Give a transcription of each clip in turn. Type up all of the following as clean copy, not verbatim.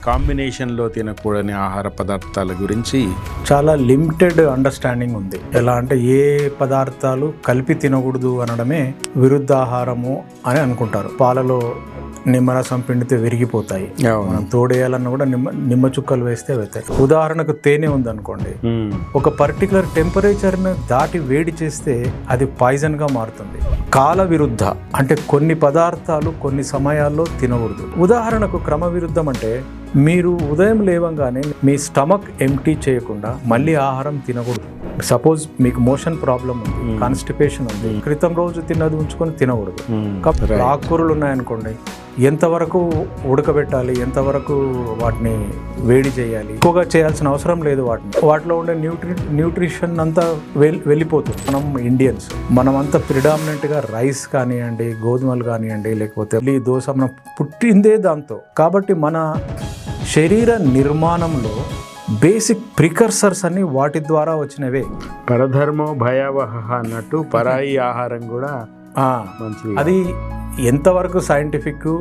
కాంబినేషన్లో తినకూడని ఆహార పదార్థాల గురించి చాలా లిమిటెడ్ అండర్స్టాండింగ్ ఉంది. ఎలా అంటే ఏ పదార్థాలు కలిపి తినకూడదు అనడమే విరుద్ధాహారము అని అనుకుంటారు. పాలలో నిమ్మరసం పిండితే విరిగిపోతాయి, మనం తోడేయాలన్నా కూడా నిమ్మ చుక్కలు వేస్తే వెళ్తాయి. ఉదాహరణకు తేనె ఉందనుకోండి, ఒక పర్టికులర్ టెంపరేచర్ను దాటి వేడి చేస్తే అది పాయిజన్ గా మారుతుంది. కాల విరుద్ధ అంటే కొన్ని పదార్థాలు కొన్ని సమయాల్లో తినకూడదు. ఉదాహరణకు క్రమ విరుద్ధం అంటే మీరు ఉదయం లేవంగానే మీ స్టమక్ ఎంటీ చేయకుండా మళ్ళీ ఆహారం తినకూడదు. సపోజ్ మీకు మోషన్ ప్రాబ్లం ఉంది, కాన్స్టిపేషన్ ఉంది, క్రితం రోజు తిన్నది ఉంచుకొని తినకూడదు. ఆకుకూరలు ఉన్నాయనుకోండి, ఎంతవరకు ఉడకబెట్టాలి, ఎంతవరకు వాటిని వేడి చేయాలి, ఎక్కువగా చేయాల్సిన అవసరం లేదు. వాటిలో ఉండే న్యూట్రిషన్ అంతా వెళ్ళిపోతుంది. మనం ఇండియన్స్ మనమంతా ప్రిడామినెంట్గా రైస్ కానివ్వండి, గోధుమలు కానివ్వండి, లేకపోతే ఈ దోశ మనం పుట్టిందే దాంతో. కాబట్టి మన శరీర నిర్మాణంలో బేసిక్ ప్రికర్సర్స్ అన్ని వాటి ద్వారా వచ్చినవే. పరధర్మో భయావహ అన్నట్టు పరాయి ఆహారం కూడా మంచిది. అది ఎంతవరకు సైంటిఫిక్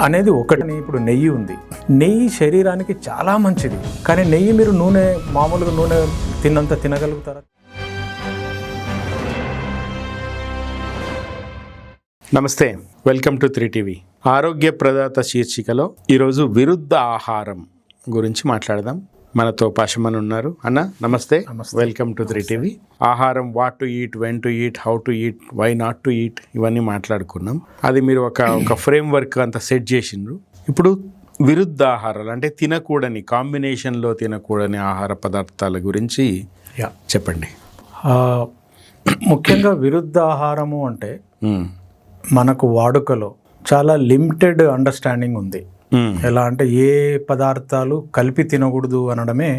అనేది ఒకటి. ఇప్పుడు నెయ్యి ఉంది, నెయ్యి శరీరానికి చాలా మంచిది. కానీ నెయ్యి మీరు మామూలుగా నూనె తిన్నంత తినగలుగుతారా? నమస్తే, వెల్కమ్ టు 3TV. ఆరోగ్య ప్రదాత శీర్షికలో ఈరోజు విరుద్ధ ఆహారం గురించి మాట్లాడదాం. మనతో పాషమన్ ఉన్నారు. అన్న నమస్తే, వెల్కమ్ టు 3TV. ఆహారం, what to eat, when to eat, how to eat, why not to eat, ఇవన్నీ మాట్లాడుకున్నాం. అది మీరు ఒక ఫ్రేమ్ వర్క్ అంతా సెట్ చేసిండ్రు. ఇప్పుడు విరుద్ధ ఆహారాలు అంటే తినకూడని, కాంబినేషన్లో తినకూడని ఆహార పదార్థాల గురించి చెప్పండి. ముఖ్యంగా విరుద్ధ ఆహారము అంటే మనకు వాడుకలో చాలా లిమిటెడ్ అండర్స్టాండింగ్ ఉంది. ఎలా అంటే ఏ పదార్థాలు కలిపి తినకూడదు అనడమే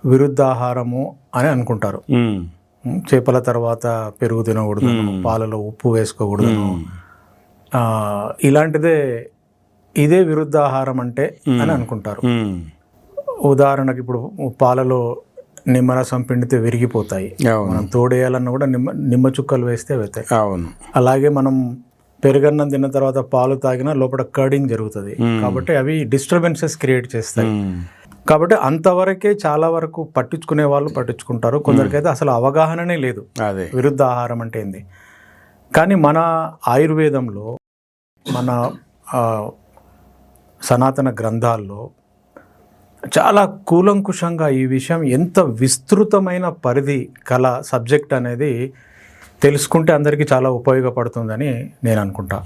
విరుద్ధాహారము అని అనుకుంటారు. చేపల తర్వాత పెరుగు తినకూడదు, పాలలో ఉప్పు వేసుకోకూడదు, ఇదే విరుద్ధాహారం అంటే అని అనుకుంటారు. ఉదాహరణకు ఇప్పుడు పాలలో నిమ్మరసం పిండితే విరిగిపోతాయి, మనం తోడేయాలన్నా కూడా నిమ్మ చుక్కలు వేస్తే వెళ్తాయి. అలాగే మనం పెరుగన్నం తిన్న తర్వాత పాలు తాగినా లోపల కర్డింగ్ జరుగుతుంది. కాబట్టి అవి డిస్టర్బెన్సెస్ క్రియేట్ చేస్తాయి. కాబట్టి అంతవరకే చాలా వరకు పట్టించుకునే వాళ్ళు పట్టించుకుంటారు. కొందరికైతే అసలు అవగాహననే లేదు విరుద్ధ ఆహారం అంటే ఏంది. కానీ మన ఆయుర్వేదంలో, మన సనాతన గ్రంథాల్లో చాలా కూలంకుషంగా ఈ విషయం ఎంత విస్తృతమైన పరిధి కల సబ్జెక్ట్ అనేది తెలుసుకుంటే అందరికీ చాలా ఉపయోగపడుతుందని నేను అనుకుంటా.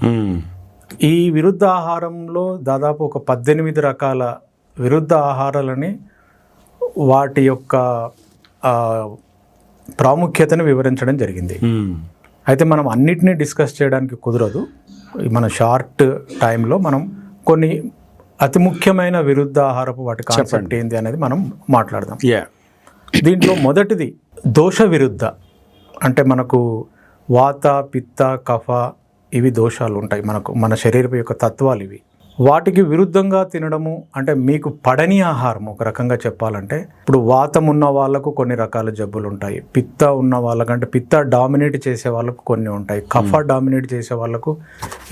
ఈ విరుద్ధ ఆహారంలో దాదాపు ఒక 18 రకాల విరుద్ధ ఆహారాలని, వాటి యొక్క ప్రాముఖ్యతను వివరించడం జరిగింది. అయితే మనం అన్నిటినీ డిస్కస్ చేయడానికి కుదరదు. మన షార్ట్ టైంలో మనం కొన్ని అతి ముఖ్యమైన విరుద్ధ ఆహారపు వాటి కాన్సెప్ట్ ఏంది అనేది మనం మాట్లాడదాం. దీంట్లో మొదటిది దోష విరుద్ధ. అంటే మనకు వాత, పిత్త, కఫ ఇవి దోషాలు ఉంటాయి. మన శరీరం యొక్క తత్వాలు ఇవి. వాటికి విరుద్ధంగా తినడము అంటే మీకు పడని ఆహారం. ఒక రకంగా చెప్పాలంటే ఇప్పుడు వాతం ఉన్న వాళ్ళకు కొన్ని రకాల జబ్బులు ఉంటాయి, పిత్త ఉన్న వాళ్ళకంటే పిత్త డామినేట్ చేసే వాళ్ళకు కొన్ని ఉంటాయి, కఫ డామినేట్ చేసే వాళ్ళకు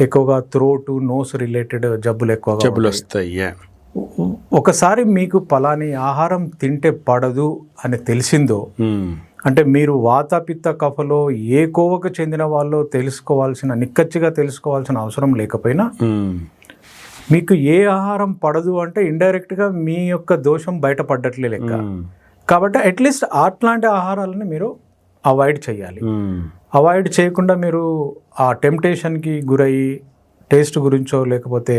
ఎక్కువగా థ్రోట్, నోస్ రిలేటెడ్ జబ్బులు ఎక్కువగా వస్తాయి. ఒకసారి మీకు పలాని ఆహారం తింటే పడదు అని తెలిసిందో, అంటే మీరు వాత, పిత్త, కఫలో ఏ కోవకు చెందిన వాళ్ళు నిక్కచ్చిగా తెలుసుకోవాల్సిన అవసరం లేకపోయినా మీకు ఏ ఆహారం పడదు అంటే ఇండైరెక్ట్గా మీ యొక్క దోషం బయటపడ్డట్లే లెక్క. కాబట్టి అట్లీస్ట్ అట్లాంటి ఆహారాలని మీరు అవాయిడ్ చేయాలి. అవాయిడ్ చేయకుండా మీరు ఆ టెంప్టేషన్కి గురయ్యి టేస్ట్ గురించో, లేకపోతే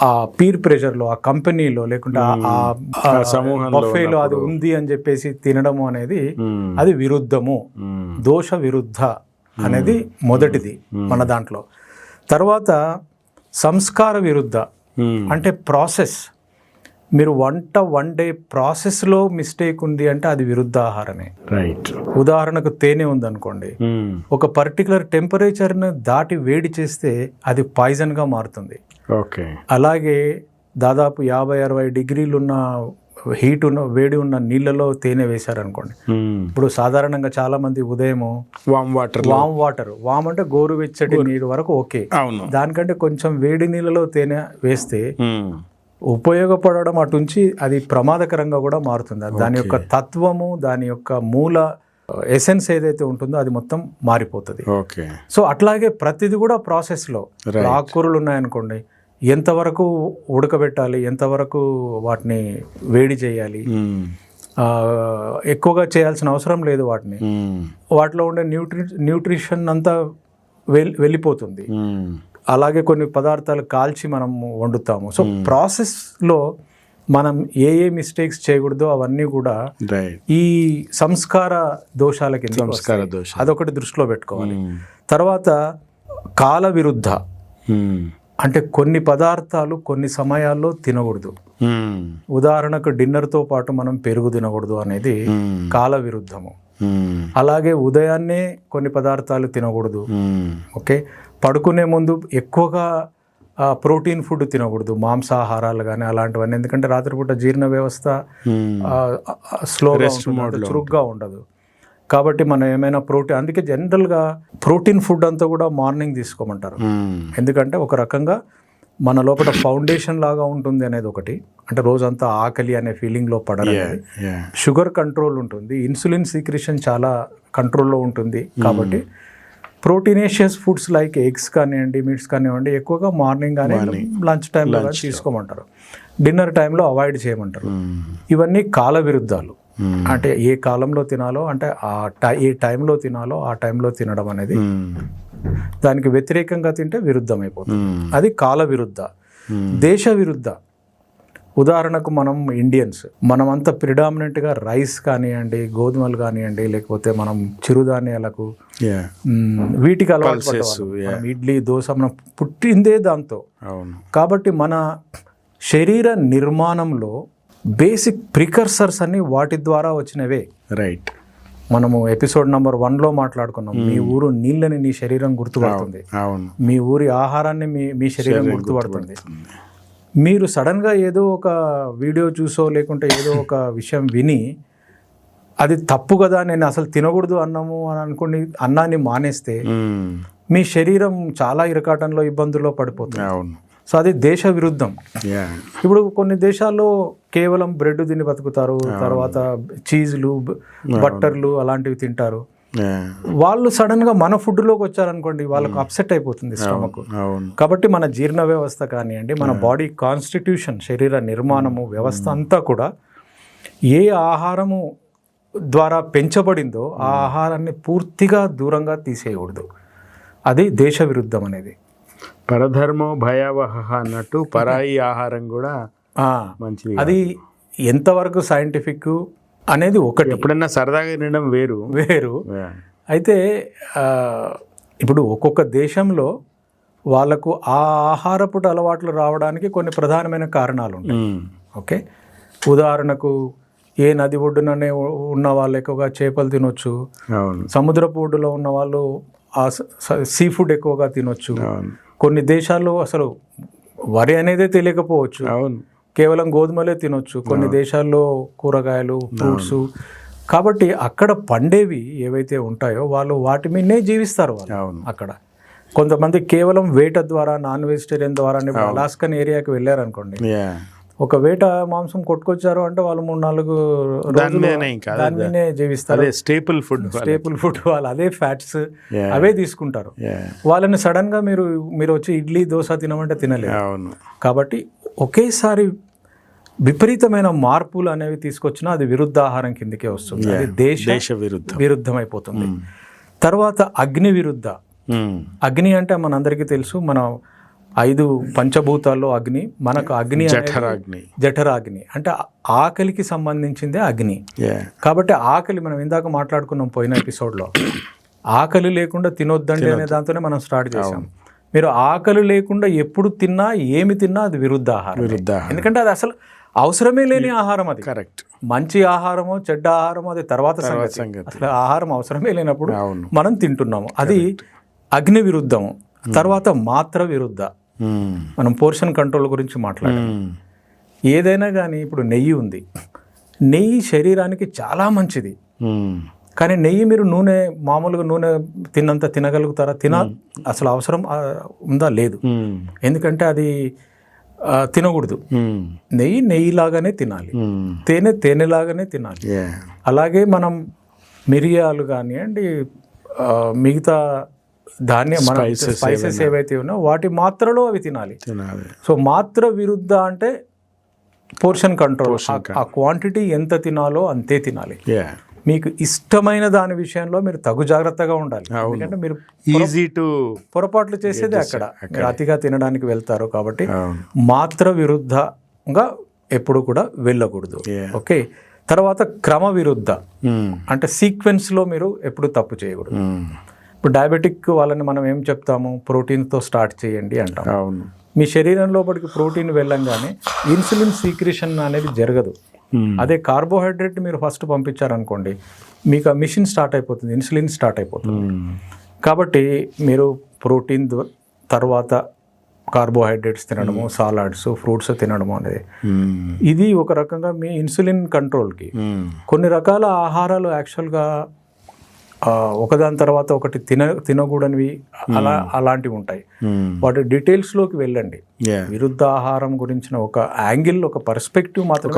ఆ పీర్ ప్రెషర్లో, ఆ కంపెనీలో, లేకుంటే ఆ బఫేలో అది ఉంది అని చెప్పేసి తినడము అనేది అది విరుద్ధము. దోష విరుద్ధ అనేది మొదటిది మన దాంట్లో. తర్వాత సంస్కార విరుద్ధ అంటే ప్రాసెస్. మీరు వండే ప్రాసెస్లో మిస్టేక్ ఉంది అంటే అది విరుద్ధ ఆహారమే. ఉదాహరణకు తేనె ఉందనుకోండి, ఒక పర్టికులర్ టెంపరేచర్ను దాటి వేడి చేస్తే అది పాయిజన్ గా మారుతుంది. అలాగే దాదాపు 50-60 డిగ్రీలు ఉన్న వేడి ఉన్న నీళ్ళలో తేనె వేశారనుకోండి, ఇప్పుడు సాధారణంగా చాలా మంది ఉదయం వామ్ అంటే గోరువెచ్చటి నీరు వరకు ఓకే, దానికంటే కొంచెం వేడి నీళ్ళలో తేనె వేస్తే ఉపయోగపడడం అటుంచి అది ప్రమాదకరంగా కూడా మారుతుంది. దాని యొక్క తత్వము, దాని యొక్క మూల ఎసెన్స్ ఏదైతే ఉంటుందో అది మొత్తం మారిపోతుంది. ఓకే. సో అట్లాగే ప్రతిది కూడా ప్రాసెస్లో ఆకుకూరలు ఉన్నాయనుకోండి, ఎంతవరకు ఉడకబెట్టాలి, ఎంతవరకు వాటిని వేడి చేయాలి, ఎక్కువగా చేయాల్సిన అవసరం లేదు. వాటిలో ఉండే న్యూట్రిషన్ అంతా వెళ్ళిపోతుంది. అలాగే కొన్ని పదార్థాలు కాల్చి మనం వండుతాము. సో ప్రాసెస్లో మనం ఏ మిస్టేక్స్ చేయకూడదో అవన్నీ కూడా ఈ సంస్కార దోషాల కింద అదొకటి దృష్టిలో పెట్టుకోవాలి. తర్వాత కాల విరుద్ధ, అంటే కొన్ని పదార్థాలు కొన్ని సమయాల్లో తినకూడదు. ఉదాహరణకు డిన్నర్తో పాటు మనం పెరుగు తినకూడదు అనేది కాల విరుద్ధము. అలాగే ఉదయాన్నే కొన్ని పదార్థాలు తినకూడదు. ఓకే. పడుకునే ముందు ఎక్కువగా ప్రోటీన్ ఫుడ్ తినకూడదు, మాంసాహారాలు కానీ అలాంటివన్నీ. ఎందుకంటే రాత్రిపూట జీర్ణ వ్యవస్థ స్లోగా ఉంటుంది, చురుగ్గా ఉండదు. కాబట్టి మనం ఏమైనా ప్రోటీన్, అందుకే జనరల్గా ప్రోటీన్ ఫుడ్ అంతా కూడా మార్నింగ్ తీసుకోమంటారు. ఎందుకంటే ఒక రకంగా మన లోపల ఫౌండేషన్ లాగా ఉంటుంది అనేది ఒకటి. అంటే రోజంతా ఆకలి అనే ఫీలింగ్లో పడలేదు. షుగర్ కంట్రోల్ ఉంటుంది, ఇన్సులిన్ సీక్రెషన్ చాలా కంట్రోల్లో ఉంటుంది. కాబట్టి ప్రోటీనేషియస్ ఫుడ్స్ లైక్ ఎగ్స్ కానివ్వండి, మీట్స్ కానివ్వండి ఎక్కువగా మార్నింగ్ కానీ లంచ్ టైంలో తీసుకోమంటారు. డిన్నర్ టైంలో అవాయిడ్ చేయమంటారు. ఇవన్నీ కాల విరుద్ధాలు. అంటే ఏ కాలంలో తినాలో, అంటే ఏ టైంలో తినాలో ఆ టైంలో తినడం అనేది దానికి వ్యతిరేకంగా తింటే విరుద్ధం అయిపోతుంది. అది కాల విరుద్ధ. దేశ విరుద్ధ, ఉదాహరణకు మనం ఇండియన్స్, మనమంతా ప్రిడామినెంట్గా రైస్ కానివ్వండి, గోధుమలు కానివ్వండి, లేకపోతే మనం చిరుధాన్యాలకు వీటికి అలవాటు పడ్డవాళ్ళం. ఇడ్లీ, దోశ మనం పుట్టిందే దాంతో. కాబట్టి మన శరీర నిర్మాణంలో బేసిక్ ప్రికర్సర్స్ అన్ని వాటి ద్వారా వచ్చినవే. రైట్. మనము ఎపిసోడ్ నెంబర్ 1లో మాట్లాడుకున్నాం. మీ ఊరు నీళ్ళని నీ శరీరం గుర్తుపడుతుంది, మీ ఊరి ఆహారాన్ని మీ శరీరం గుర్తుపడుతుంది. మీరు సడన్గా ఏదో ఒక వీడియో చూసో లేకుంటే ఏదో ఒక విషయం విని అది తప్పు కదా, నేను అసలు తినకూడదు అన్నము అని అనుకుని అన్నాన్ని మానేస్తే మీ శరీరం చాలా ఇరకాటంలో, ఇబ్బందుల్లో పడిపోతుంది. సో అది దేశ విరుద్ధం. ఇప్పుడు కొన్ని దేశాల్లో కేవలం బ్రెడ్ తిని బతుకుతారు, తర్వాత చీజ్లు, బట్టర్లు అలాంటివి తింటారు. వాళ్ళు సడన్ గా మన ఫుడ్ లోకి వచ్చారనుకోండి, వాళ్ళకు అప్సెట్ అయిపోతుంది స్టమక్. కాబట్టి మన జీర్ణ వ్యవస్థ కానివ్వండి, మన బాడీ కాన్స్టిట్యూషన్, శరీర నిర్మాణము వ్యవస్థ అంతా కూడా ఏ ఆహారము ద్వారా పెంచబడిందో ఆ ఆహారాన్ని పూర్తిగా దూరంగా తీసేయకూడదు. అది దేశ విరుద్ధం అనేది. పరధర్మో భయావహ అన్నట్టు పరాయి ఆహారం కూడా మంచిది. అది ఎంతవరకు సైంటిఫిక్ అనేది ఒకటి. ఎప్పుడన్నా సరదాగా తినడం వేరు. అయితే ఇప్పుడు ఒక్కొక్క దేశంలో వాళ్ళకు ఆ ఆహారపు అలవాట్లు రావడానికి కొన్ని ప్రధానమైన కారణాలు ఉంటాయి. ఓకే. ఉదాహరణకు ఏ నది ఒడ్డుననే ఉన్న వాళ్ళు ఎక్కువగా చేపలు తినొచ్చు, సముద్రపు ఒడ్డులో ఉన్న వాళ్ళు సీ ఫుడ్ ఎక్కువగా తినొచ్చు. కొన్ని దేశాల్లో అసలు వరి అనేదే తెలియకపోవచ్చు, కేవలం గోధుమలే తినొచ్చు. కొన్ని దేశాల్లో కూరగాయలు, ఫ్రూట్స్. కాబట్టి అక్కడ పండేవి ఏవైతే ఉంటాయో వాళ్ళు వాటి మీదనే జీవిస్తారు వాళ్ళు. అక్కడ కొంతమంది కేవలం వేట ద్వారా, నాన్ వెజిటేరియన్ ద్వారా, అలాస్కన్ ఏరియాకి వెళ్ళారనుకోండి, ఒక వేట మాంసం కొట్టుకొచ్చారు అంటే వాళ్ళు 3-4 రోజులు దాని మీదనే జీవిస్తారు. స్టేపుల్ ఫుడ్ వాళ్ళు అదే ఫ్యాట్స్ అవే తీసుకుంటారు. వాళ్ళని సడన్ గా మీరు వచ్చి ఇడ్లీ, దోశ తినమంటే తినలేరు. కాబట్టి ఒకేసారి విపరీతమైన మార్పులు అనేవి తీసుకొచ్చినా అది విరుద్ధ ఆహారం కిందకే వస్తుంది. అది దేశ విరుద్ధం అయిపోతుంది. తర్వాత అగ్ని విరుద్ధ. అగ్ని అంటే మనందరికీ తెలుసు, మన 5 పంచభూతాల్లో అగ్ని. మనకు అగ్ని జఠరాగ్ని అంటే ఆకలికి సంబంధించిందే అగ్ని. కాబట్టి ఆకలి మనం ఇందాక మాట్లాడుకున్నాం పోయిన ఎపిసోడ్లో, ఆకలి లేకుండా తినొద్దండి అనే దాంతోనే మనం స్టార్ట్ చేసాం. మీరు ఆకలి లేకుండా ఎప్పుడు తిన్నా, ఏమి తిన్నా అది విరుద్ధ ఆహారం. ఎందుకంటే అది అసలు అవసరమే లేని ఆహారం. అది కరెక్ట్. మంచి ఆహారమో చెడ్డ ఆహారమో అది తర్వాత సంగతి. అసలు ఆహారం అవసరమే లేనప్పుడు మనం తింటున్నాము, అది అగ్ని విరుద్ధము. తర్వాత మాత్ర విరుద్ధ. మనం పోర్షన్ కంట్రోల్ గురించి మాట్లాడాం. ఏదైనా కానీ ఇప్పుడు నెయ్యి ఉంది, నెయ్యి శరీరానికి చాలా మంచిది. కానీ నెయ్యి మీరు మామూలుగా నూనె తిన్నంత తినగలుగుతారా? అసలు అవసరం ఉందా? లేదు. ఎందుకంటే అది తినకూడదు. నెయ్యి లాగానే తినాలి, తేనెలాగానే తినాలి. అలాగే మనం మిరియాలు కానివ్వండి, మిగతా ధాన్యం మన స్పైసెస్ ఏవైతే ఉన్నాయో వాటి మాత్రలో అవి తినాలి. సో మాత్ర విరుద్ధ అంటే పోర్షన్ కంట్రోల్, ఆ క్వాంటిటీ ఎంత తినాలో అంతే తినాలి. మీకు ఇష్టమైన దాని విషయంలో మీరు తగు జాగ్రత్తగా ఉండాలి. ఎందుకంటే మీరు ఈజీ టు పొరపాట్లు చేసేది అక్కడ మీరు అతిగా తినడానికి వెళ్తారు. కాబట్టి మాత్ర విరుద్ధంగా ఎప్పుడు కూడా వెళ్ళకూడదు. ఓకే, తర్వాత క్రమ విరుద్ధ అంటే సీక్వెన్స్లో మీరు ఎప్పుడు తప్పు చేయకూడదు. ఇప్పుడు డయాబెటిక్ వాళ్ళని మనం ఏం చెప్తాము, ప్రోటీన్తో స్టార్ట్ చేయండి అంటాం. మీ శరీరం లోపలికి ప్రోటీన్ వెళ్ళంగానే ఇన్సులిన్ సీక్రెషన్ అనేది జరగదు. అదే కార్బోహైడ్రేట్ మీరు ఫస్ట్ పంపించారనుకోండి, మీకు ఆ మిషన్ స్టార్ట్ అయిపోతుంది, ఇన్సులిన్ స్టార్ట్ అయిపోతుంది. కాబట్టి మీరు ప్రోటీన్ తర్వాత కార్బోహైడ్రేట్స్ తినడము, సాలాడ్స్, ఫ్రూట్స్ తినడము అనేది ఇది ఒక రకంగా మీ ఇన్సులిన్ కంట్రోల్కి. కొన్ని రకాల ఆహారాలు యాక్చువల్గా ఒకదాని తర్వాత ఒకటి తినకూడనివి అలాంటివి ఉంటాయి. వాటి డీటెయిల్స్లోకి వెళ్ళండి. విరుద్ధ ఆహారం గురించిన ఒక యాంగిల్, ఒక పర్స్పెక్టివ్ మాత్రం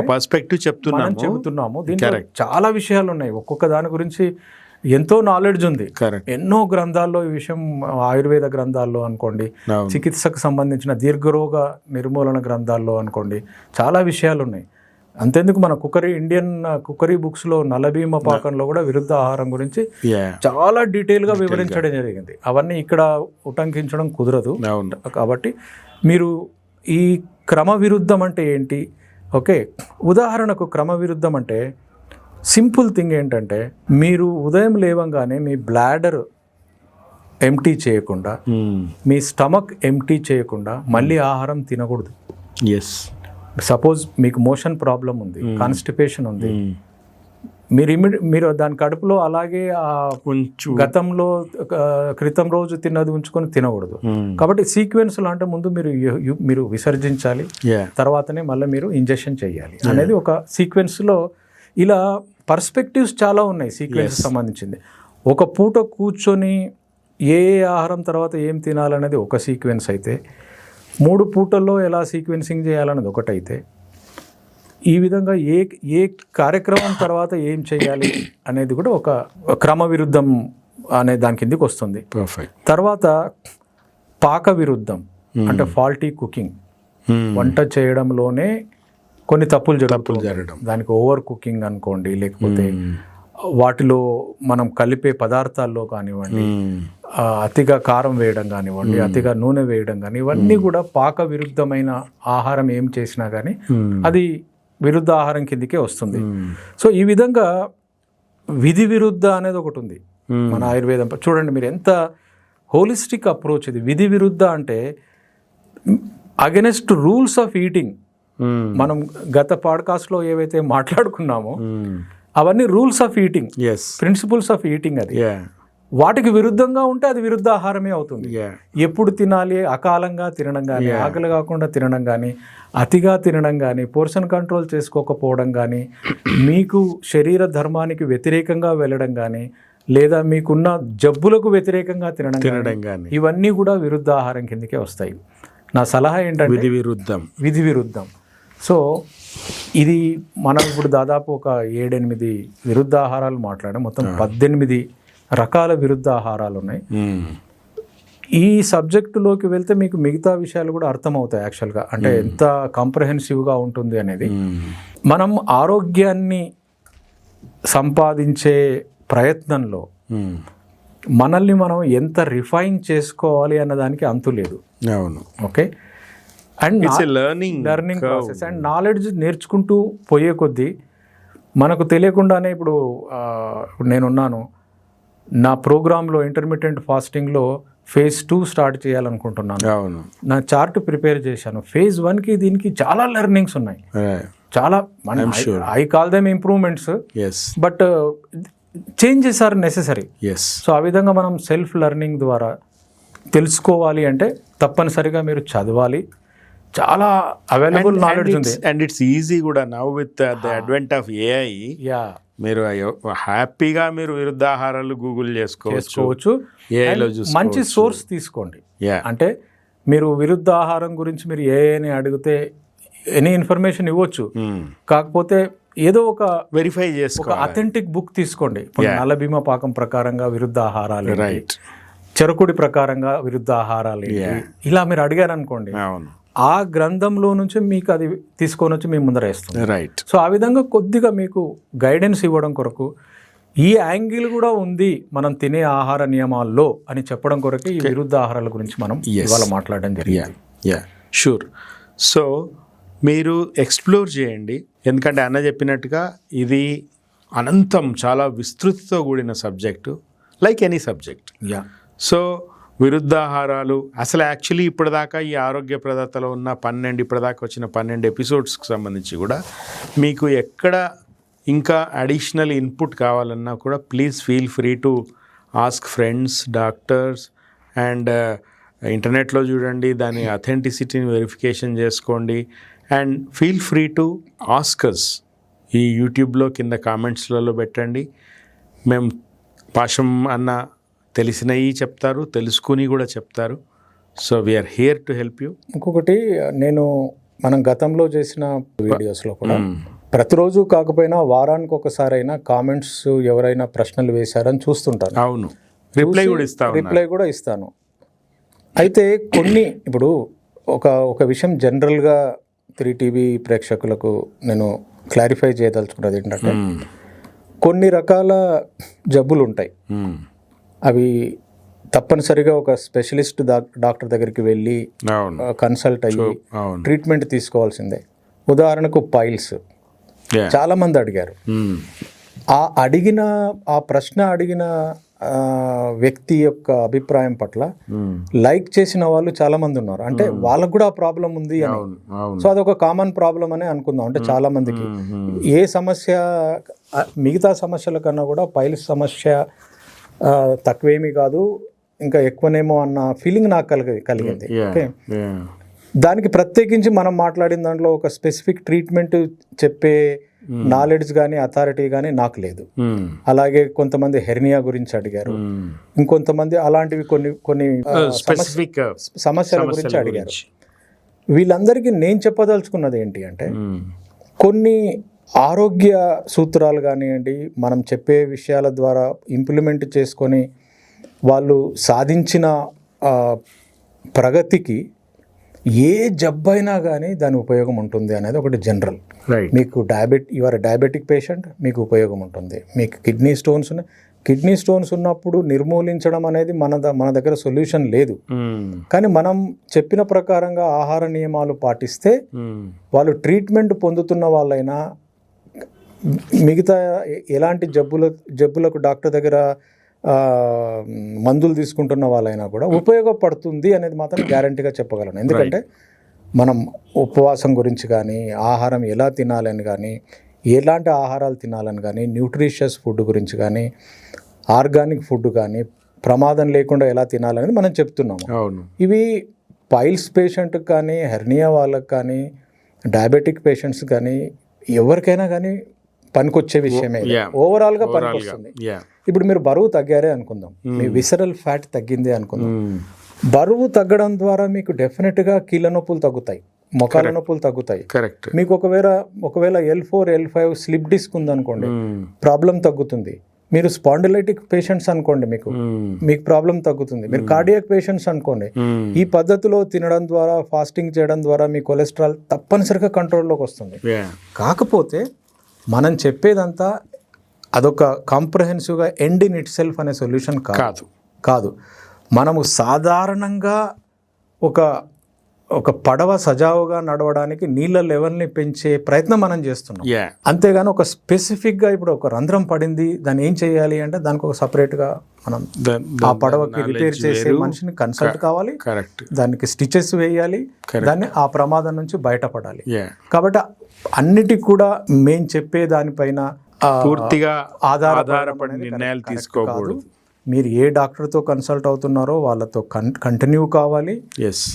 చెబుతున్నాము. దీంట్లో చాలా విషయాలు ఉన్నాయి. ఒక్కొక్క దాని గురించి ఎంతో నాలెడ్జ్ ఉంది. ఎన్నో గ్రంథాల్లో ఈ విషయం, ఆయుర్వేద గ్రంథాల్లో అనుకోండి, చికిత్సకు సంబంధించిన దీర్ఘరోగ నిర్మూలన గ్రంథాల్లో అనుకోండి, చాలా విషయాలు ఉన్నాయి. అంతేందుకు మన ఇండియన్ కుకరీ బుక్స్లో నలభీమ పాకంలో కూడా విరుద్ధ ఆహారం గురించి చాలా డీటెయిల్గా వివరించడం జరిగింది. అవన్నీ ఇక్కడ ఉటంకించడం కుదరదు. కాబట్టి మీరు ఈ క్రమ విరుద్ధం అంటే ఏంటి? ఓకే, ఉదాహరణకు క్రమ విరుద్ధం అంటే సింపుల్ థింగ్ ఏంటంటే, మీరు ఉదయం లేవంగానే మీ బ్లాడర్ ఎంటీ చేయకుండా, మీ స్టమక్ ఎంటీ చేయకుండా మళ్ళీ ఆహారం తినకూడదు. సపోజ్ మీకు మోషన్ ప్రాబ్లం ఉంది, కాన్స్టిపేషన్ ఉంది, మీరు దాని కడుపులో అలాగే గతంలో క్రితం రోజు తిన్నది ఉంచుకొని తినకూడదు. కాబట్టి సీక్వెన్స్లో అంటే ముందు మీరు విసర్జించాలి, తర్వాతనే మళ్ళీ మీరు ఇంజెక్షన్ చేయాలి అనేది ఒక సీక్వెన్స్లో. ఇలా పర్స్పెక్టివ్స్ చాలా ఉన్నాయి సీక్వెన్స్ సంబంధించింది. ఒక పూట కూర్చొని ఏ ఆహారం తర్వాత ఏం తినాలనేది ఒక సీక్వెన్స్ అయితే, 3 పూటల్లో ఎలా సీక్వెన్సింగ్ చేయాలన్నది ఒకటైతే, ఈ విధంగా ఏ కార్యక్రమం తర్వాత ఏం చేయాలి అనేది కూడా ఒక క్రమ విరుద్ధం అనే దాని కిందకి వస్తుంది. తర్వాత పాక విరుద్ధం అంటే ఫాల్టీ కుకింగ్. వంట చేయడంలోనే కొన్ని తప్పులు జరగడం, దానికి ఓవర్ కుకింగ్ అనుకోండి, లేకపోతే వాటిలో మనం కలిపే పదార్థాల్లో కానివ్వండి, అతిగా కారం వేయడం కానివ్వండి, అతిగా నూనె వేయడం కానీ, ఇవన్నీ కూడా పాక విరుద్ధమైన ఆహారం ఏం చేసినా కానీ అది విరుద్ధ ఆహారం కిందకే వస్తుంది. సో ఈ విధంగా విధి విరుద్ధ అనేది ఒకటి ఉంది మన ఆయుర్వేదం. చూడండి మీరు ఎంత హోలిస్టిక్ అప్రోచ్ ఇది. విధి విరుద్ధ అంటే అగెనెస్ట్ రూల్స్ ఆఫ్ ఈటింగ్. మనం గత పాడ్కాస్ట్లో ఏవైతే మాట్లాడుకున్నామో అవన్నీ rules of eating, principles of eating. అది వాటికి విరుద్ధంగా ఉంటే అది విరుద్ధ ఆహారమే అవుతుంది. ఎప్పుడు తినాలి, అకాలంగా తినడం కానీ, ఆకలి కాకుండా తినడం కానీ, అతిగా తినడం కానీ, పోర్షన్ కంట్రోల్ చేసుకోకపోవడం కానీ, మీకు శరీర ధర్మానికి వ్యతిరేకంగా వెళ్ళడం కానీ, లేదా మీకున్న జబ్బులకు వ్యతిరేకంగా తినడం కానీ, ఇవన్నీ కూడా విరుద్ధ ఆహారం కిందకే వస్తాయి. నా సలహా ఏంటంటే విధి విరుద్ధం. సో ఇది మనం ఇప్పుడు దాదాపు ఒక 7-8 విరుద్ధ ఆహారాలు మాట్లాడాం. మొత్తం 18 రకాల విరుద్ధ ఆహారాలు ఉన్నాయి. ఈ సబ్జెక్టులోకి వెళ్తే మీకు మిగతా విషయాలు కూడా అర్థమవుతాయి యాక్చువల్గా, అంటే ఎంత కాంప్రహెన్సివ్గా ఉంటుంది అనేది. మనం ఆరోగ్యాన్ని సంపాదించే ప్రయత్నంలో మనల్ని మనం ఎంత రిఫైన్ చేసుకోవాలి అన్నదానికి అంతు లేదు. Okay, and learning process and knowledge నేర్చుకుంటూ పోయే కొద్దీ మనకు తెలియకుండానే ఇప్పుడు నేనున్నాను, నా ప్రోగ్రాంలో ఇంటర్మీడియట్ ఫాస్టింగ్లో phase 2 స్టార్ట్ చేయాలనుకుంటున్నాను. నా చార్ట్ ప్రిపేర్ చేశాను. phase 1కి దీనికి చాలా లెర్నింగ్స్ ఉన్నాయి, చాలా. I call them improvements, but changes are necessary. So ఆ విధంగా మనం సెల్ఫ్ లెర్నింగ్ ద్వారా తెలుసుకోవాలి అంటే తప్పనిసరిగా మీరు చదవాలి. చాలా అవైలబుల్ నాలెడ్జ్ ఉంది, అండ్ ఇట్స్ ఈజీ కూడా now with the advent of AI. మీరు హ్యాపీగా మీరు విరుద్ధ ఆహారాలు గూగుల్ చేసుకోవచ్చు. మంచి సోర్స్ తీసుకోండి. అంటే మీరు విరుద్ధ ఆహారం గురించి మీరు అని అడిగితే ఎనీ ఇన్ఫర్మేషన్ ఇవ్వచ్చు. కాకపోతే ఏదో ఒక వెరిఫై ఒక చేసుకో. అథెంటిక్ బుక్ తీసుకోండి. ఇప్పుడు నల్లబీమ పాకం ప్రకారంగా విరుద్ధ ఆహారాలు, రైట్, చెరకుడి ప్రకారంగా విరుద్ధ ఆహారాలు, ఇలా మీరు అడిగారు అనుకోండి, అవును, ఆ గ్రంథంలో నుంచి మీకు అది తీసుకొని వచ్చి మీ ముందర వేస్తుంది. రైట్. సో ఆ విధంగా కొద్దిగా మీకు గైడెన్స్ ఇవ్వడం కొరకు ఈ యాంగిల్ కూడా ఉంది మనం తినే ఆహార నియమాల్లో అని చెప్పడం కొరకు ఈ విరుద్ధ ఆహారాల గురించి మనం ఇవాళ మాట్లాడడం జరిగింది. Yeah, sure. సో మీరు ఎక్స్ప్లోర్ చేయండి, ఎందుకంటే అన్న చెప్పినట్టుగా ఇది అనంతం, చాలా విస్తృతితో కూడిన subject, like any subject. Yeah. So విరుద్ధాహారాలు అసలు యాక్చువల్లీ ఇప్పటిదాకా ఈ ఆరోగ్య ప్రదాతలో ఉన్న 12 ఇప్పటిదాకా వచ్చిన 12 ఎపిసోడ్స్కి సంబంధించి కూడా మీకు ఎక్కడ ఇంకా అడిషనల్ ఇన్పుట్ కావాలన్నా కూడా please feel free to ask friends, doctors and ఇంటర్నెట్లో చూడండి, దాని అథెంటిసిటీని వెరిఫికేషన్ చేసుకోండి and feel free to Oscars. ఈ యూట్యూబ్లో కింద కామెంట్స్లలో పెట్టండి. మేము పాశం అన్న తెలిసినవి చెప్తారు, తెలుసుకుని కూడా చెప్తారు. So we are here to help you. ఇంకొకటి, మనం గతంలో చేసిన వీడియోస్లో కూడా ప్రతిరోజు కాకపోయినా వారానికి ఒకసారి అయినా కామెంట్స్ ఎవరైనా ప్రశ్నలు వేశారని చూస్తుంటాను. అవును, రిప్లై కూడా ఇస్తాను. అయితే కొన్ని ఇప్పుడు ఒక విషయం జనరల్గా 3TV ప్రేక్షకులకు నేను క్లారిఫై చేయదలుచుకున్నది ఏంటంటే, కొన్ని రకాల జబ్బులు ఉంటాయి, అవి తప్పనిసరిగా ఒక స్పెషలిస్ట్ డాక్టర్ దగ్గరికి వెళ్ళి కన్సల్ట్ అయ్యి ట్రీట్మెంట్ తీసుకోవాల్సిందే. ఉదాహరణకు పైల్స్ చాలా మంది అడిగారు. ఆ ప్రశ్న అడిగిన వ్యక్తి యొక్క అభిప్రాయం పట్ల లైక్ చేసిన వాళ్ళు చాలా మంది ఉన్నారు. అంటే వాళ్ళకు కూడా ఆ ప్రాబ్లం ఉంది అని. సో అదొక కామన్ ప్రాబ్లం అని అనుకుందాం. అంటే చాలా మందికి ఏ సమస్య, మిగతా సమస్యల కన్నా కూడా పైల్స్ సమస్య తక్కువేమీ కాదు, ఇంకా ఎక్కువనేమో అన్న ఫీలింగ్ నాకు కలిగింది. ఓకే, దానికి ప్రత్యేకించి మనం మాట్లాడిన దాంట్లో ఒక స్పెసిఫిక్ ట్రీట్మెంట్ చెప్పే నాలెడ్జ్ కానీ అథారిటీ కానీ నాకు లేదు. అలాగే కొంతమంది హెర్నియా గురించి అడిగారు, ఇంకొంతమంది అలాంటివి కొన్ని స్పెసిఫిక్ సమస్యల గురించి అడిగారు. వీళ్ళందరికీ నేను చెప్పదలుచుకున్నది ఏంటి అంటే, కొన్ని ఆరోగ్య సూత్రాలు కానివ్వండి, మనం చెప్పే విషయాల ద్వారా ఇంప్లిమెంట్ చేసుకొని వాళ్ళు సాధించిన ప్రగతికి ఏ జబ్బైనా కానీ దాని ఉపయోగం ఉంటుంది అనేది ఒకటి జనరల్. మీకు యువర్ డయాబెటిక్ పేషెంట్, మీకు ఉపయోగం ఉంటుంది. మీకు కిడ్నీ స్టోన్స్ ఉన్నప్పుడు నిర్మూలించడం అనేది మన దగ్గర సొల్యూషన్ లేదు. కానీ మనం చెప్పిన ప్రకారంగా ఆహార నియమాలు పాటిస్తే వాళ్ళు ట్రీట్మెంట్ పొందుతున్న వాళ్ళైనా, మిగతా ఎలాంటి జబ్బులకు డాక్టర్ దగ్గర మందులు తీసుకుంటున్న వాళ్ళైనా కూడా ఉపయోగపడుతుంది అనేది మాత్రం గ్యారంటీగా చెప్పగలను. ఎందుకంటే మనం ఉపవాసం గురించి కానీ, ఆహారం ఎలా తినాలని కానీ, ఎలాంటి ఆహారాలు తినాలని కానీ, న్యూట్రిషియస్ ఫుడ్ గురించి కానీ, ఆర్గానిక్ ఫుడ్ కానీ, ప్రమాదం లేకుండా ఎలా తినాలనేది మనం చెప్తున్నాము. ఇవి పైల్స్ పేషెంట్కి కానీ, హెర్నియా వాళ్ళకి కానీ, డయాబెటిక్ పేషెంట్స్ కానీ, ఎవరికైనా కానీ పనికొచ్చే విషయమే. ఓవరాల్గా పనికొస్తుంది. ఇప్పుడు మీరు బరువు తగ్గారే అనుకుందాం, మీ విసరల్ ఫ్యాట్ తగ్గింది అనుకుందాం. బరువు తగ్గడం ద్వారా మీకు డెఫినెట్గా కీళ్ళ నొప్పులు తగ్గుతాయి, మొఖాల నొప్పులు తగ్గుతాయి. మీకు ఒకవేళ L4, L5 స్లిప్ డిస్క్ ఉందనుకోండి, ప్రాబ్లం తగ్గుతుంది. మీరు స్పాండిలైటిక్ పేషెంట్స్ అనుకోండి, మీకు ప్రాబ్లం తగ్గుతుంది. మీరు కార్డియాక్ పేషెంట్స్ అనుకోండి, ఈ పద్ధతిలో తినడం ద్వారా, ఫాస్టింగ్ చేయడం ద్వారా మీ కొలెస్ట్రాల్ తప్పనిసరిగా కంట్రోల్లోకి వస్తుంది. కాకపోతే మనం చెప్పేదంతా అదొక కాంప్రహెన్సివ్గా ఎండ్ ఇన్ ఇట్ సెల్ఫ్ అనే సొల్యూషన్ కాదు. మనము సాధారణంగా ఒక పడవ సజావుగా నడవడానికి నీళ్ళ లెవెల్ని పెంచే ప్రయత్నం మనం చేస్తున్నాం. అంతేగాని ఒక స్పెసిఫిక్గా ఇప్పుడు ఒక రంధ్రం పడింది, దాన్ని ఏం చేయాలి అంటే దానికి ఒక సపరేట్గా మనం ఆ పడవకి రిపేర్ చేసే మనిషిని కన్సల్ట్ కావాలి, దానికి స్టిచెస్ వేయాలి, దాన్ని ఆ ప్రమాదం నుంచి బయటపడాలి. కాబట్టి అన్నిటికి కూడా మేము చెప్పే దానిపైన పూర్తిగా ఆధారపడి నిర్ణయాలు తీసుకోకూడదు. మీరు ఏ డాక్టర్తో కన్సల్ట్ అవుతున్నారో వాళ్ళతో కంటిన్యూ కావాలి.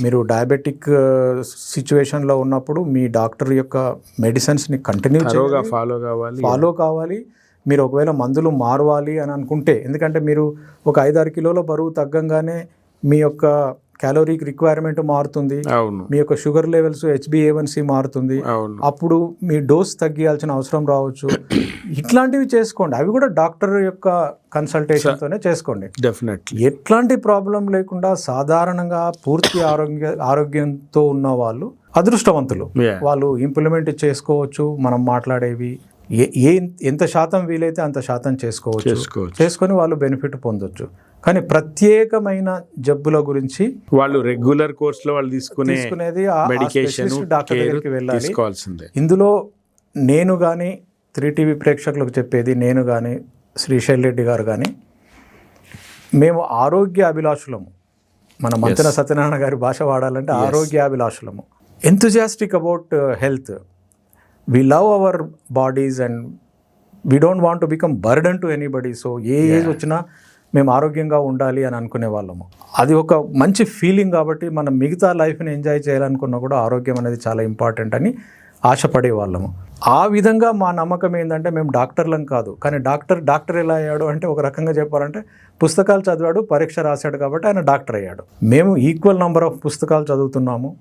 మీరు డయాబెటిక్ సిచ్యువేషన్లో ఉన్నప్పుడు మీ డాక్టర్ యొక్క మెడిసిన్స్ని కంటిన్యూ ఫాలో కావాలి. మీరు ఒకవేళ మందులు మారవాలి అని అనుకుంటే, ఎందుకంటే మీరు ఒక 5-6 కిలోల బరువు తగ్గంగానే మీ యొక్క క్యాలోరీకి రిక్వైర్మెంట్ మారుతుంది, అవును మీ యొక్క షుగర్ లెవెల్స్ HbA1c మారుతుంది, అవును అప్పుడు మీ డోస్ తగ్గియాల్సిన అవసరం రావచ్చు. ఇట్లాంటివి చేసుకోండి, అవి కూడా డాక్టర్ యొక్క కన్సల్టేషన్తోనే చేసుకోండి. డెఫినెట్లీ. ఎట్లాంటి ప్రాబ్లం లేకుండా సాధారణంగా పూర్తి ఆరోగ్యంతో ఉన్న వాళ్ళు అదృష్టవంతులు. Yeah. వాళ్ళు ఇంప్లిమెంట్ చేసుకోవచ్చు. మనం మాట్లాడేవి ఎంత శాతం వీలైతే అంత శాతం చేసుకోవచ్చు, చేసుకొని వాళ్ళు బెనిఫిట్ పొందొచ్చు. కానీ ప్రత్యేకమైన జబ్బుల గురించి వాళ్ళు రెగ్యులర్ కోర్స్ లో వాళ్ళు తీసుకునేది మెడికేషన్ డాక్టర్ దగ్గరికి వెళ్ళాలి. తీసుకోవాల్సిందే. ఇందులో నేను కానీ 3TV ప్రేక్షకులకు చెప్పేది, నేను కానీ శ్రీశైల్ రెడ్డి గారు కానీ, మేము ఆరోగ్య అభిలాషులము. మన మంతెన సత్యనారాయణ గారి భాష వాడాలంటే ఆరోగ్యాభిలాషులము. Enthusiastic about health. We love our bodies and we don't want to become burden to anybody. So A age వచ్చినా మేము ఆరోగ్యంగా ఉండాలి అని అనుకునే వాళ్ళము. అది ఒక మంచి ఫీలింగ్. కాబట్టి మనం మిగతా లైఫ్ని ఎంజాయ్ చేయాలనుకున్నా కూడా ఆరోగ్యం అనేది చాలా ఇంపార్టెంట్ అని ఆశపడే వాళ్ళము. ఆ విధంగా మా నమ్మకం ఏంటంటే, మేము డాక్టర్లం కాదు, కానీ డాక్టర్ ఎలా అయ్యాడు అంటే, ఒక రకంగా చెప్పాలంటే పుస్తకాలు చదివాడు, పరీక్ష రాశాడు కాబట్టి ఆయన డాక్టర్ అయ్యాడు. మేము ఈక్వల్ నెంబర్ ఆఫ్ పుస్తకాలు చదువుతున్నాము.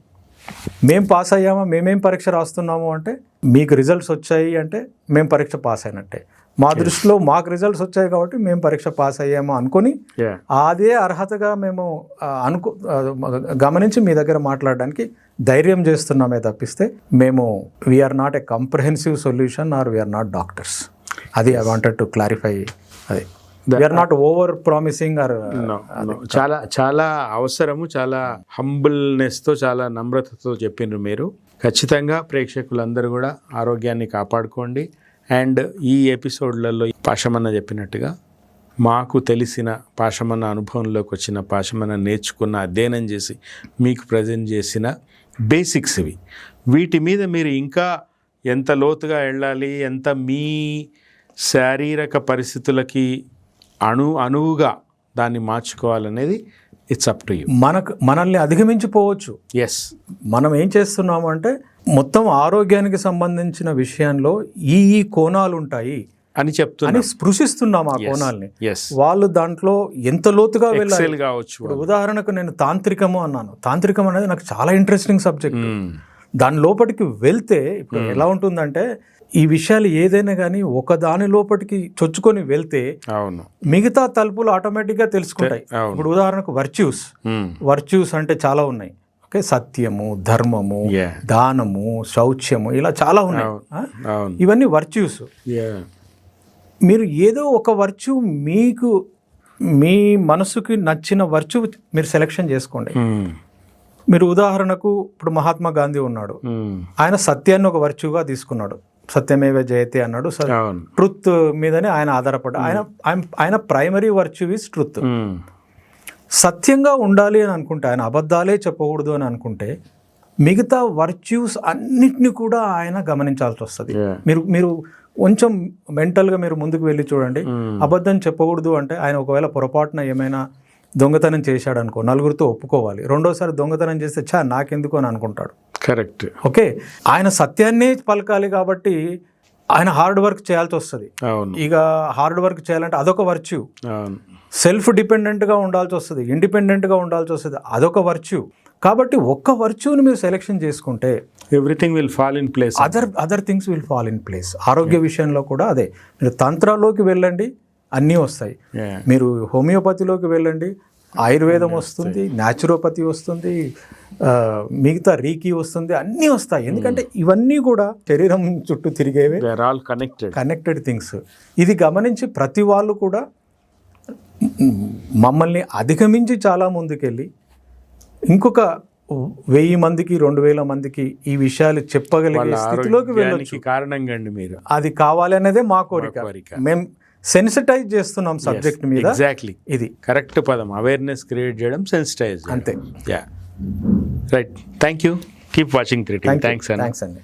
మేము పాస్ అయ్యామా, మేమేం పరీక్ష రాస్తున్నాము అంటే, మీకు రిజల్ట్స్ వచ్చాయి అంటే మేము పరీక్ష పాస్ అయినట్టే. మా దృష్టిలో మాకు రిజల్ట్స్ వచ్చాయి కాబట్టి మేము పరీక్ష పాస్ అయ్యామో అనుకొని అదే అర్హతగా మేము గమనించి మీ దగ్గర మాట్లాడడానికి ధైర్యం చేస్తున్నామే తప్పిస్తే, మేము we are not a comprehensive solution or we are not doctors. అది ఐ వాంటెడ్ టు క్లారిఫై. అది we are not over promising or. చాలా చాలా అవసరము, చాలా హంబుల్నెస్తో, చాలా నమ్రతతో చెప్పిండ్రు మీరు. ఖచ్చితంగా ప్రేక్షకులందరూ కూడా ఆరోగ్యాన్ని కాపాడుకోండి. అండ్ ఈ ఎపిసోడ్లలో పాషమన్న చెప్పినట్టుగా మాకు తెలిసిన పాషమన్న అనుభవంలోకి వచ్చిన, పాషమన్న నేర్చుకున్న, అధ్యయనం చేసి మీకు ప్రజెంట్ చేసిన బేసిక్స్ ఇవి. వీటి మీద మీరు ఇంకా ఎంత లోతుగా వెళ్ళాలి, ఎంత మీ శారీరక పరిస్థితులకి అణువుగా దాన్ని మార్చుకోవాలనేది ఇట్స్ అప్ టు యూ. మనల్ని అధిగమించిపోవచ్చు. ఎస్, మనం ఏం చేస్తున్నాము అంటే, మొత్తం ఆరోగ్యానికి సంబంధించిన విషయంలో ఈ కోణాలు ఉంటాయి అని చెప్తున్నా, స్పృశిస్తున్నాం ఆ కోణాలని. వాళ్ళు దాంట్లో ఎంత లోతుగా వెళ్ళాలి కావచ్చు. ఉదాహరణకు నేను తాంత్రికము అన్నాను. తాంత్రికం అనేది నాకు చాలా ఇంట్రెస్టింగ్ సబ్జెక్ట్. దాని లోపలికి వెళ్తే ఇప్పుడు ఎలా ఉంటుందంటే, ఈ విషయాలు ఏదైనా కానీ ఒక దాని లోపలికి చొచ్చుకొని వెళ్తే మిగతా తలుపులు ఆటోమేటిక్గా తెలుసుకుంటాయి. ఇప్పుడు ఉదాహరణకు వర్చ్యూస్ అంటే చాలా ఉన్నాయి. ఓకే, సత్యము, ధర్మము, దానము, శౌచ్యము, ఇలా చాలా ఉన్నాయి. ఇవన్నీ వర్చ్యూస్. మీరు ఏదో ఒక వర్చ్యూ, మీకు మీ మనసుకి నచ్చిన వర్చ్యూ మీరు సెలెక్షన్ చేసుకోండి. మీరు ఉదాహరణకు ఇప్పుడు మహాత్మా గాంధీ ఉన్నాడు, ఆయన సత్యాన్ని ఒక వర్చ్యూగా తీసుకున్నాడు. సత్యమేవ జయతే అన్నాడు. ట్రుత్ మీదనే ఆయన ఆధారపడ్డాడు. ఆయన ప్రైమరీ వర్చ్యూ ఈజ్ ట్రుత్. సత్యంగా ఉండాలి అని అనుకుంటే, ఆయన అబద్ధాలే చెప్పకూడదు అని అనుకుంటే, మిగతా వర్చ్యూస్ అన్నిటిని కూడా ఆయన గమనించాల్సి వస్తుంది. మీరు కొంచెం మెంటల్గా మీరు ముందుకు వెళ్ళి చూడండి. అబద్ధం చెప్పకూడదు అంటే, ఆయన ఒకవేళ పొరపాటున ఏమైనా దొంగతనం చేశాడు అనుకో, నలుగురితో ఒప్పుకోవాలి. రెండోసారి దొంగతనం చేస్తే నాకెందుకు అని అనుకుంటాడు. కరెక్ట్. ఓకే, ఆయన సత్యాన్నే పలకాలి కాబట్టి ఆయన హార్డ్ వర్క్ చేయాల్సి వస్తుంది. ఇక హార్డ్ వర్క్ చేయాలంటే అదొక వర్చ్యూ. సెల్ఫ్ డిపెండెంట్గా ఉండాల్సి వస్తుంది, ఇండిపెండెంట్గా ఉండాల్సి వస్తుంది, అదొక వర్చ్యూ. కాబట్టి ఒక్క వర్చ్యూని మీరు సెలెక్షన్ చేసుకుంటే everything will fall in place, other things will fall in place. ఆరోగ్య విషయంలో కూడా అదే. మీరు తంత్రాల్లోకి వెళ్ళండి, అన్నీ వస్తాయి. మీరు హోమియోపతిలోకి వెళ్ళండి, ఆయుర్వేదం వస్తుంది, న్యాచురోపతి వస్తుంది, మిగతా రీకి వస్తుంది, అన్నీ వస్తాయి. ఎందుకంటే ఇవన్నీ కూడా శరీరం చుట్టూ తిరిగేవి, కనెక్టెడ్ థింగ్స్. ఇది గమనించి ప్రతి వాళ్ళు కూడా మమ్మల్ని అధిగమించి చాలా ముందుకెళ్ళి ఇంకొక 1000 మందికి 2000 మందికి ఈ విషయాలు చెప్పగలిగే స్థితిలోకి వెళ్ళొచ్చు. కారణంగా అండి మీరు, అది కావాలి అనేదే మా కోరిక. మేము సెన్సిటైజ్ చేస్తున్నాం సబ్జెక్ట్ మీద. ఎగ్జాక్ట్లీ, ఇది కరెక్ట్ పదం. అవేర్నెస్ క్రియేట్ చేయడం, సెన్సిటైజ్, అంతే. Right. Thank you. Keep watching 3TV. Thanks అండి.